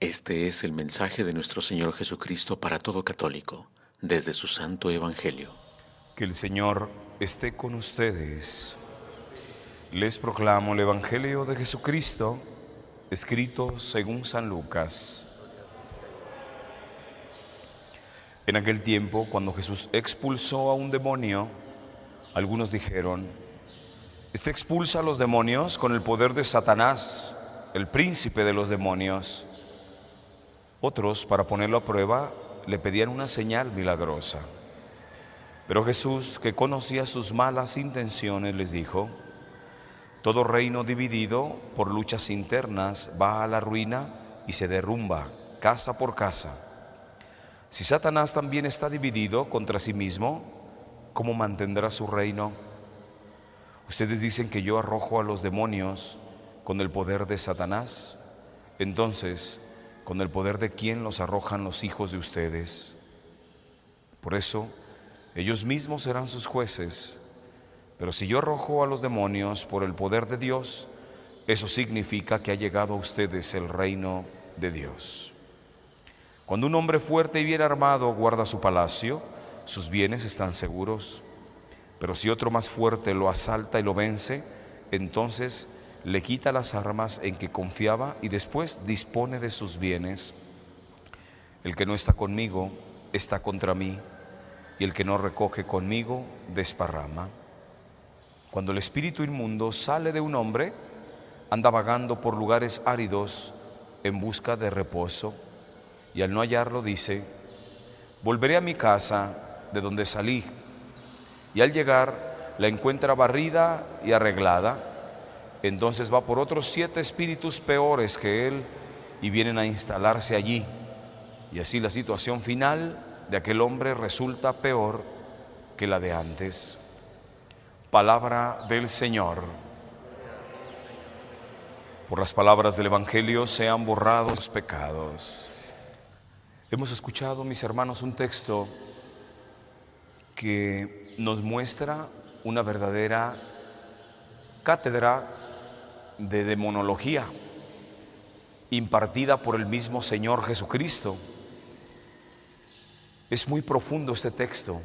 Este es el mensaje de nuestro Señor Jesucristo para todo católico, desde su Santo Evangelio. Que el Señor esté con ustedes. Les proclamo el Evangelio de Jesucristo, escrito según San Lucas. En aquel tiempo, cuando Jesús expulsó a un demonio, algunos dijeron: «Este expulsa a los demonios con el poder de Satanás, el príncipe de los demonios». Otros, para ponerlo a prueba, le pedían una señal milagrosa. Pero Jesús, que conocía sus malas intenciones, les dijo: «Todo reino dividido por luchas internas va a la ruina y se derrumba casa por casa. Si Satanás también está dividido contra sí mismo, ¿cómo mantendrá su reino? Ustedes dicen que yo arrojo a los demonios con el poder de Satanás. Entonces, ¿con el poder de quién los arrojan los hijos de ustedes? Por eso, ellos mismos serán sus jueces. Pero si yo arrojo a los demonios por el poder de Dios, eso significa que ha llegado a ustedes el reino de Dios. Cuando un hombre fuerte y bien armado guarda su palacio, sus bienes están seguros. Pero si otro más fuerte lo asalta y lo vence, entonces le quita las armas en que confiaba y después dispone de sus bienes. El que no está conmigo está contra mí, y el que no recoge conmigo desparrama. Cuando el espíritu inmundo sale de un hombre, anda vagando por lugares áridos en busca de reposo, y al no hallarlo dice: volveré a mi casa de donde salí. Y al llegar la encuentra barrida y arreglada. Entonces va por otros 7 espíritus peores que él y vienen a instalarse allí. Y así la situación final de aquel hombre resulta peor que la de antes». Palabra del Señor. Por las palabras del Evangelio sean borrados los pecados. Hemos escuchado, mis hermanos, un texto que nos muestra una verdadera cátedra de demonología impartida por el mismo Señor Jesucristo. Es muy profundo este texto,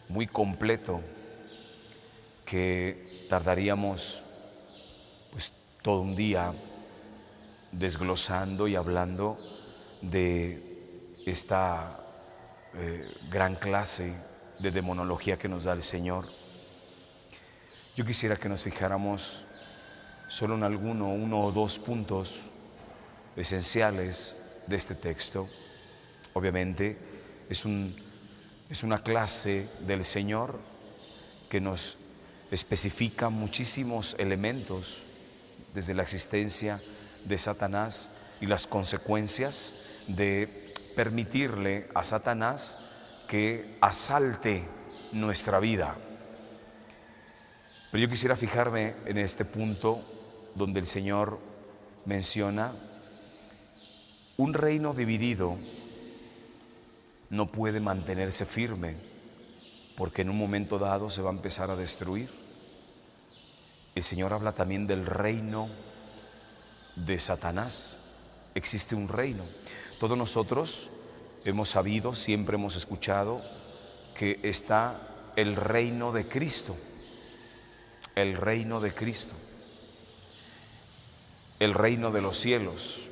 muy completo, que tardaríamos todo un día desglosando y hablando de esta gran clase de demonología que nos da el Señor. Yo quisiera que nos fijáramos solo en uno o dos puntos esenciales de este texto. Obviamente es una clase del Señor que nos especifica muchísimos elementos, desde la existencia de Satanás y las consecuencias de permitirle a Satanás que asalte nuestra vida. Pero yo quisiera fijarme en este punto donde el Señor menciona: un reino dividido no puede mantenerse firme, porque en un momento dado se va a empezar a destruir. El Señor habla también del reino de Satanás. Existe un reino. Todos nosotros hemos sabido, siempre hemos escuchado que está el reino de Cristo. El reino de Cristo. El reino de los cielos.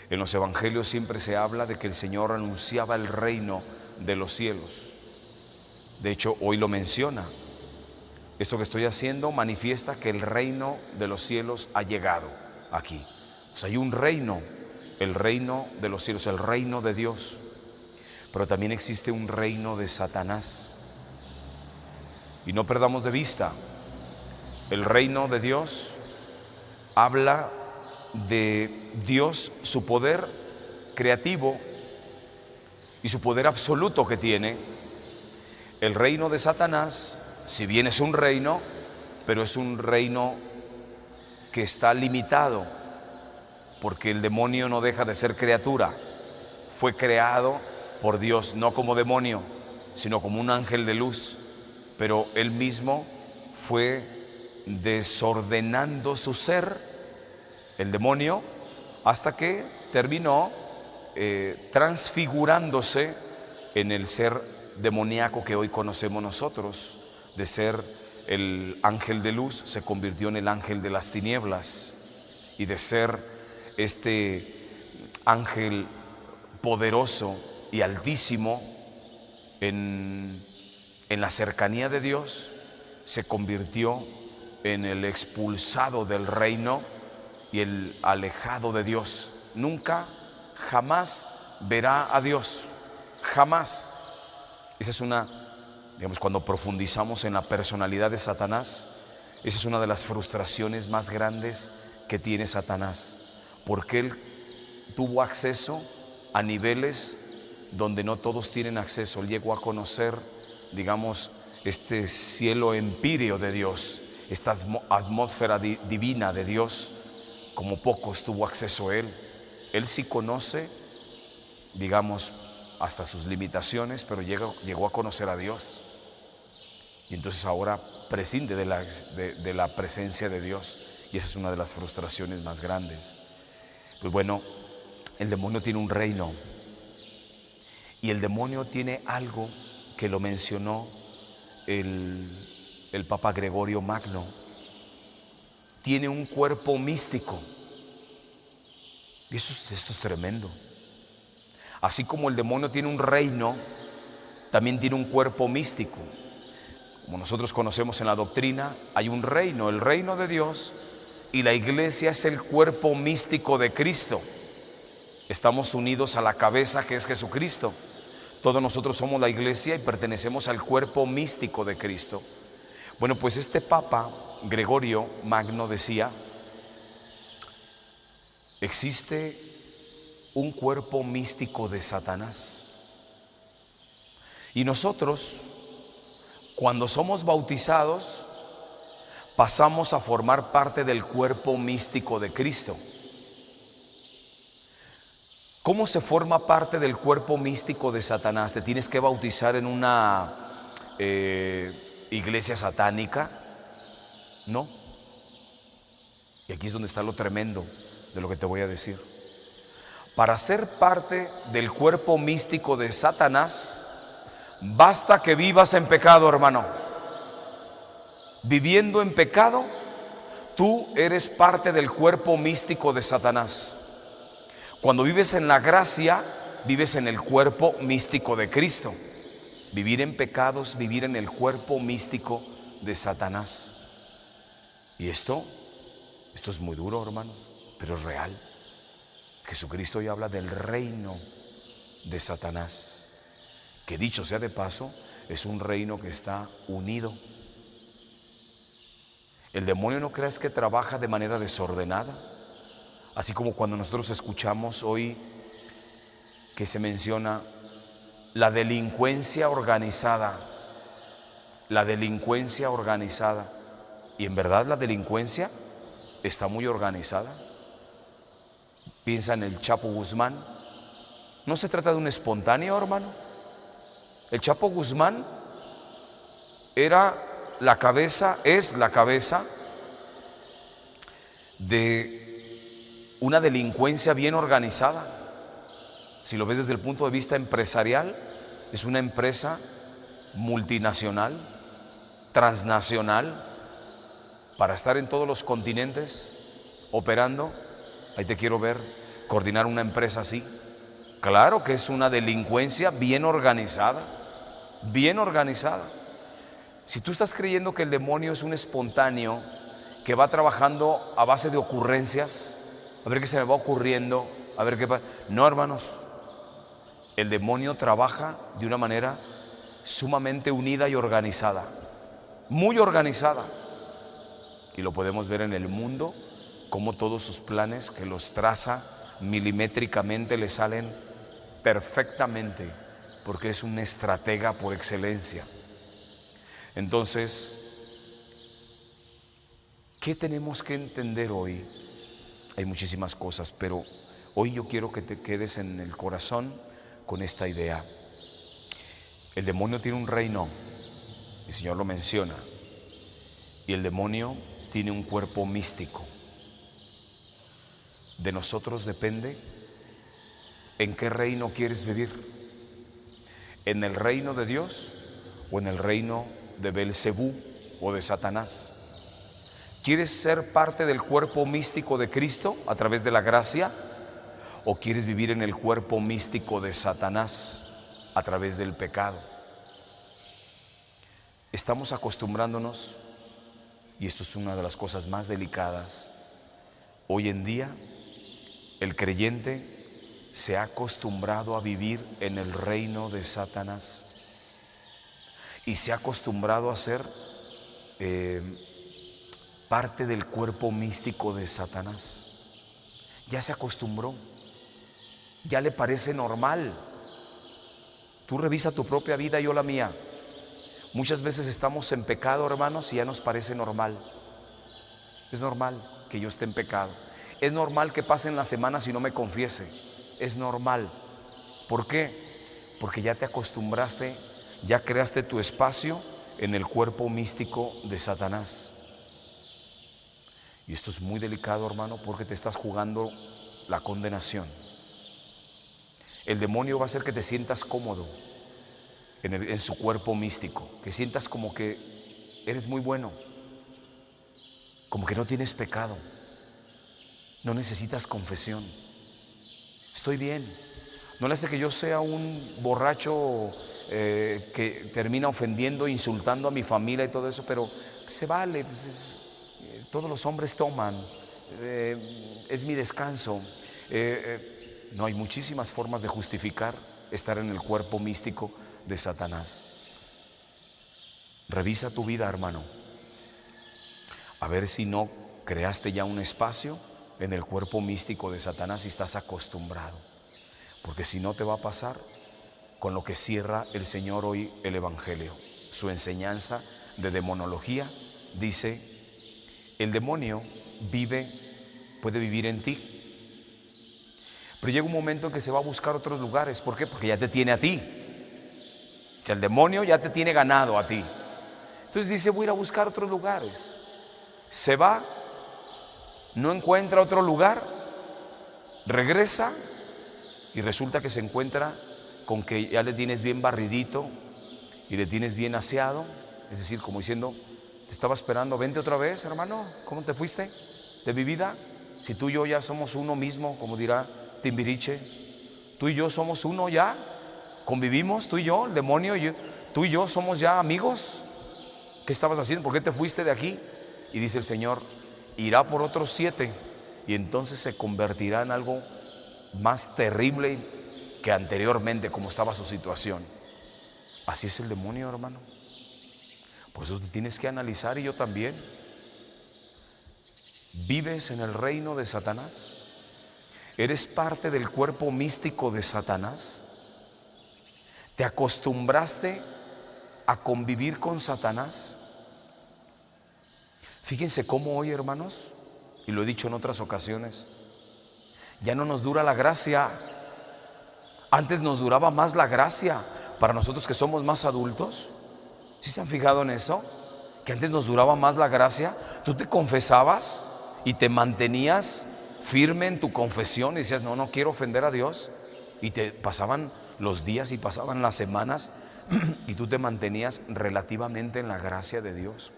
En los evangelios siempre se habla de que el Señor anunciaba el reino de los cielos. De hecho, hoy lo menciona. Esto que estoy haciendo manifiesta que el reino de los cielos ha llegado aquí. Entonces hay un reino, el reino de los cielos, el reino de Dios. Pero también existe un reino de Satanás. Y no perdamos de vista, el reino de Dios habla de Dios, su poder creativo y su poder absoluto que tiene. El reino de Satanás, si bien es un reino, pero es un reino que está limitado, porque el demonio no deja de ser criatura. Fue creado por Dios, no como demonio, sino como un ángel de luz, pero él mismo fue desordenando su ser, el demonio, hasta que terminó transfigurándose en el ser demoníaco que hoy conocemos nosotros. De ser el ángel de luz se convirtió en el ángel de las tinieblas, y de ser este ángel poderoso y altísimo en la cercanía de Dios, se convirtió en el expulsado del reino y el alejado de Dios. Nunca, jamás verá a Dios, jamás. Esa es una, digamos, cuando profundizamos en la personalidad de Satanás, esa es una de las frustraciones más grandes que tiene Satanás, porque él tuvo acceso a niveles donde no todos tienen acceso. Él llegó a conocer, digamos, este cielo empíreo de Dios, esta atmósfera divina de Dios, como pocos tuvo acceso él. Él sí conoce, digamos, hasta sus limitaciones, pero llegó a conocer a Dios. Y entonces ahora prescinde de la presencia de Dios, y esa es una de las frustraciones más grandes. Pues bueno, el demonio tiene un reino, y el demonio tiene algo que lo mencionó el Papa Gregorio Magno. Tiene un cuerpo místico, y esto es tremendo. Así como el demonio tiene un reino, también tiene un cuerpo místico. Como nosotros conocemos en la doctrina, hay un reino, el reino de Dios, y la iglesia es el cuerpo místico de Cristo. Estamos unidos a la cabeza, que es Jesucristo. Todos nosotros somos la iglesia y pertenecemos al cuerpo místico de Cristo. Bueno, pues este Papa Gregorio Magno decía: existe un cuerpo místico de Satanás, y nosotros, cuando somos bautizados, pasamos a formar parte del cuerpo místico de Cristo. ¿Cómo se forma parte del cuerpo místico de Satanás? ¿Te tienes que bautizar en una iglesia satánica? No. Y aquí es donde está lo tremendo de lo que te voy a decir. Para ser parte del cuerpo místico de Satanás, basta que vivas en pecado, hermano. Viviendo en pecado, tú eres parte del cuerpo místico de Satanás. Cuando vives en la gracia, vives en el cuerpo místico de Cristo. Vivir en pecados, vivir en el cuerpo místico de Satanás. Y esto es muy duro, hermanos, pero es real. Jesucristo hoy habla del reino de Satanás, que dicho sea de paso, es un reino que está unido. El demonio, no creas que trabaja de manera desordenada, así como cuando nosotros escuchamos hoy que se menciona la delincuencia organizada, y en verdad la delincuencia está muy organizada. Piensa en el Chapo Guzmán. No se trata de un espontáneo, hermano. El Chapo Guzmán era la cabeza, es la cabeza de una delincuencia bien organizada. Si lo ves desde el punto de vista empresarial, es una empresa multinacional, transnacional, para estar en todos los continentes operando. Ahí te quiero ver coordinar una empresa así. Claro que es una delincuencia bien organizada, bien organizada. Si tú estás creyendo que el demonio es un espontáneo que va trabajando a base de ocurrencias, a ver qué se me va ocurriendo, a ver qué pasa. No, hermanos, el demonio trabaja de una manera sumamente unida y organizada, muy organizada. Y lo podemos ver en el mundo, como todos sus planes que los traza milimétricamente le salen perfectamente, porque es un estratega por excelencia. Entonces, ¿qué tenemos que entender hoy? Hay muchísimas cosas, pero hoy yo quiero que te quedes en el corazón con esta idea. El demonio tiene un reino, el Señor lo menciona, y el demonio tiene un cuerpo místico. De nosotros depende ¿En qué reino quieres vivir? ¿En el reino de Dios o en el reino de Belcebú o de Satanás? ¿Quieres ser parte del cuerpo místico de Cristo a través de la gracia? ¿O quieres vivir en el cuerpo místico de Satanás a través del pecado? Estamos acostumbrándonos, y esto es una de las cosas más delicadas. Hoy en día, el creyente se ha acostumbrado a vivir en el reino de Satanás y se ha acostumbrado a ser parte del cuerpo místico de Satanás. Ya se acostumbró, ya le parece normal. Tú revisa tu propia vida y yo la mía. Muchas veces estamos en pecado, hermanos, y ya nos parece normal. Es normal que yo esté en pecado. Es normal que pasen las semanas y no me confiese. Es normal. ¿Por qué? Porque ya te acostumbraste, ya creaste tu espacio en el cuerpo místico de Satanás. Y esto es muy delicado, hermano, porque te estás jugando la condenación. El demonio va a hacer que te sientas cómodo en su cuerpo místico, que sientas como que eres muy bueno, como que no tienes pecado, no necesitas confesión. Estoy bien. No le hace que yo sea un borracho que termina ofendiendo, insultando a mi familia y todo eso, pero se vale, pues todos los hombres toman, es mi descanso. No, hay muchísimas formas de justificar estar en el cuerpo místico de Satanás. Revisa tu vida, hermano, a ver si no creaste ya un espacio en el cuerpo místico de Satanás y estás acostumbrado, porque si no te va a pasar con lo que cierra el Señor hoy el Evangelio. Su enseñanza de demonología dice: el demonio puede vivir en ti, pero llega un momento en que se va a buscar otros lugares. ¿Por qué? Porque ya te tiene a ti. O sea, el demonio ya te tiene ganado a ti. Entonces dice: voy a ir a buscar otros lugares. Se va, no encuentra otro lugar, regresa y resulta que se encuentra con que ya le tienes bien barridito y le tienes bien aseado. Es decir, como diciendo: te estaba esperando, vente otra vez, hermano. ¿Cómo te fuiste de mi vida? Si tú y yo ya somos uno mismo, como dirá Timbiriche, tú y yo somos uno ya, convivimos, tú y yo, el demonio, tú y yo somos ya amigos. ¿Qué estabas haciendo? ¿Por qué te fuiste de aquí? Y dice el Señor: irá por otros 7 y entonces se convertirá en algo más terrible que anteriormente, como estaba su situación. Así es el demonio, hermano. Por eso te tienes que analizar, y yo también. ¿Vives en el reino de Satanás? ¿Eres parte del cuerpo místico de Satanás? ¿Te acostumbraste a convivir con Satanás? Fíjense cómo hoy, hermanos, y lo he dicho en otras ocasiones, ya no nos dura la gracia. Antes nos duraba más la gracia para nosotros que somos más adultos. ¿Sí se han fijado en eso? Que antes nos duraba más la gracia. Tú te confesabas y te mantenías firme en tu confesión y decías: no quiero ofender a Dios. Y te pasaban los días y pasaban las semanas y tú te mantenías relativamente en la gracia de Dios.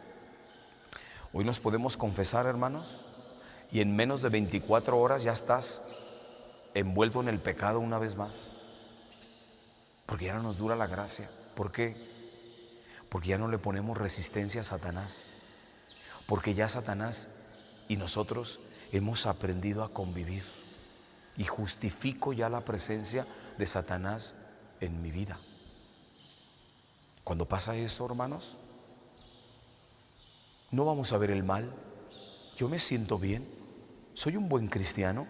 Hoy nos podemos confesar, hermanos, y en menos de 24 horas ya estás envuelto en el pecado una vez más, porque ya no nos dura la gracia. ¿Por qué? Porque ya no le ponemos resistencia a Satanás, porque ya Satanás y nosotros hemos aprendido a convivir, y justifico ya la presencia de Satanás en mi vida. Cuando pasa eso, hermanos, no vamos a ver el mal. Yo me siento bien, soy un buen cristiano,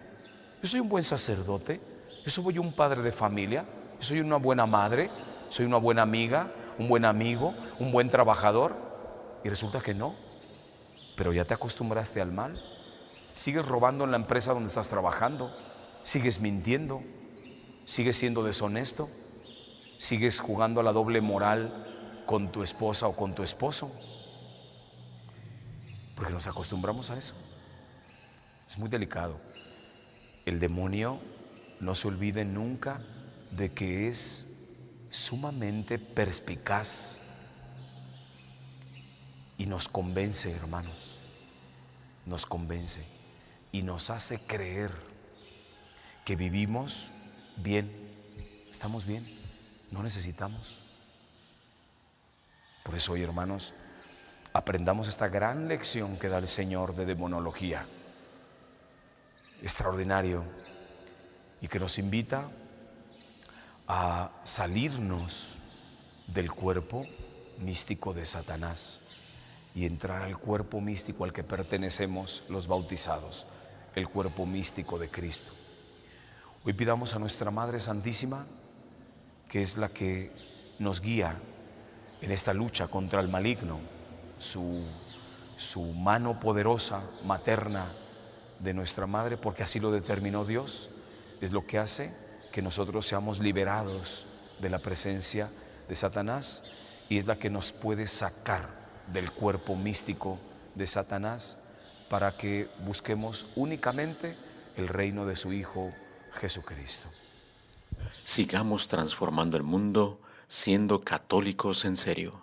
yo soy un buen sacerdote, yo soy un padre de familia, yo soy una buena madre, soy una buena amiga, un buen amigo, un buen trabajador. Y resulta que no, pero ya te acostumbraste al mal. Sigues robando en la empresa donde estás trabajando, sigues mintiendo, sigues siendo deshonesto, sigues jugando a la doble moral con tu esposa o con tu esposo, porque nos acostumbramos a eso. Es muy delicado. El demonio no se olvide nunca de que es sumamente perspicaz y nos convence, hermanos, nos convence y nos hace creer que vivimos bien, estamos bien, no necesitamos. Por eso hoy, hermanos, aprendamos esta gran lección que da el Señor de demonología, extraordinario, y que nos invita a salirnos del cuerpo místico de Satanás y entrar al cuerpo místico al que pertenecemos los bautizados, el cuerpo místico de Cristo. Hoy pidamos a nuestra Madre Santísima, que es la que nos guía en esta lucha contra el maligno, su mano poderosa, materna de nuestra Madre, porque así lo determinó Dios, es lo que hace que nosotros seamos liberados de la presencia de Satanás y es la que nos puede sacar del cuerpo místico de Satanás para que busquemos únicamente el reino de su Hijo Jesucristo. Sigamos transformando el mundo siendo católicos en serio.